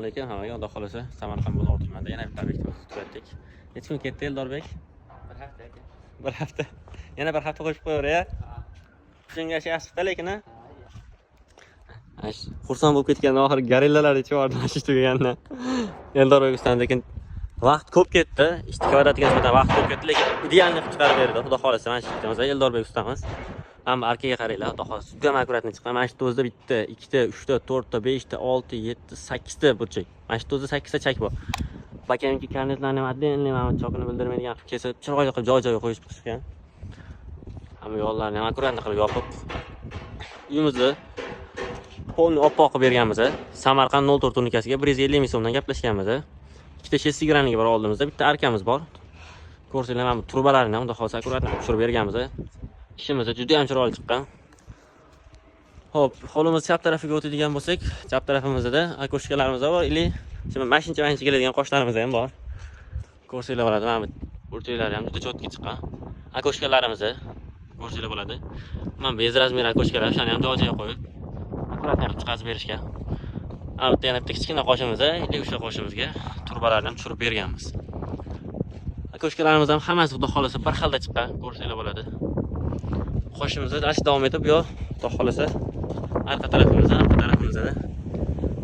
Lekin hammaga xudo xolasa Samarqand bozor tumanida yana bitta obyektimiz tugatdik. Necha kun ketdi Eldorbek? Bir hafta aka. Bir hafta. Yana bir hafta qo'shib qo'yaver-ya. Shunga yaxshi lekin a. Xursand bo'lib ketgan oxiri gorillalar ichivordi mana tugagandan. Eldorbek ustidan lekin vaqt ko'p ketdi. Ishni kvadratiga nisbatan vaqt ko'p ketdi, lekin idealni chiqarib berdi. Xudo xolasa mana shu ishimiz Eldorbek ustamiz. Hamma arkaga qaranglar, xudo xolasa. Juda akkuratni chiqqan. Mana shu dozda bitta, ikkita, uchta, to'rtta, beshta, 6, 7, 8 ta burchak. Mana shu dozda 8 ta chak bor. Bakamki karnetlarni ham atdenli mana chokini bildirmaydigan qilib kesib, chiroyli qilib joy-joyiga qo'yib chiqishgan. Hamma yo'llarni ham akkuratni qilib yopib, uyimizni polni oppoq qilib berganmiz. Samarqand 04 turnikasiga 150 ming so'mdan gaplashganmiz. Ikkita shessigranligi bor oldimizda, bitta arkamiz bor. Ko'rsanglar mana bu trubalarni ham xudo xolasa akkuratni tushirib berganmiz. İşimiz juda ham chiroyli chiqqan. Xo'p, hovlimiz chap tarafiga o'tadigan bo'lsak, chap tarafimizda akoshkalarimiz bor, ili şimdi mashincha keladigan qoshlarimiz ham bor. Ko'rsanglar bo'ladi, mana bu burchaklari ham juda cho'tki chiqqan. Akoshkalarimiz ko'rsanglar bo'ladi. Mana bu bez razmer akoshkalar, shuni ham joy-joyiga qo'yib, akkurat qilib chiqazib berishgan. Mana bu yana bitta kichkina qoshimiz, ili o'sha qoshimizga turbalarni ham tushirib berganmiz. Akoshkalarimiz ham hammasi xudo xolasa bir xilda chiqqan, ko'rsanglar bo'ladi. Qo'shimizda dash davom etib, yo xudo xolasa arqa tarafimizda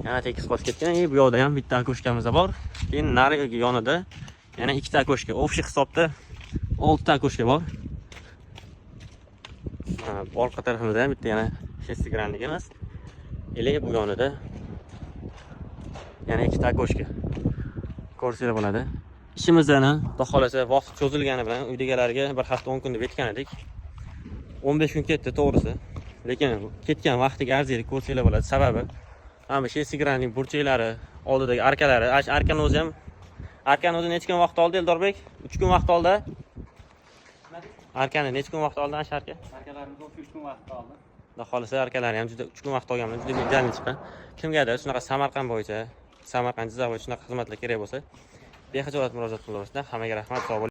yana tekis qo'sh ketgan. Bu yoqda ham bitta akoshkamiz bor. Keyin narigi yonida yana ikkita akoshka. Общий hisobda 6 ta akoshka bor. Orqa tarafimizda ham bitta yana shessigranligimiz. Ele bu yonida yana ikkita akoshka. Ko'rsanglar bo'ladi. Ishimizdan xudo xolasa vaqt cho'zilgani bilan uydagilarga bir hafta 10 kun deb aytgan edik. 15 kun ketdi to'g'risi. Lekin ketgan vaqtiga arziylik ko'rsanglar bo'ladi. Sababi mana shu shessigranning burchaklari, oldidagi arkalari, arkani o'zi ham necha kun vaqt oldi Eldorbek? 3 kun vaqt oldi. Arkani necha kun vaqt oldi ana shu arka? Arkalarimiz 3 kun vaqt oldi. Xudo xolasa arkalari ham juda 3 kun vaqt olgan bilan juda ideal chiqqan. Kimgadir shunaqa Samarqand bo'yicha, Samarqand Jizzax bo'yicha shunaqa xizmatlar kerak bo'lsa, bexijolat murojaat qilaverasizlar. Hammaga rahmat, sog' bo'ling.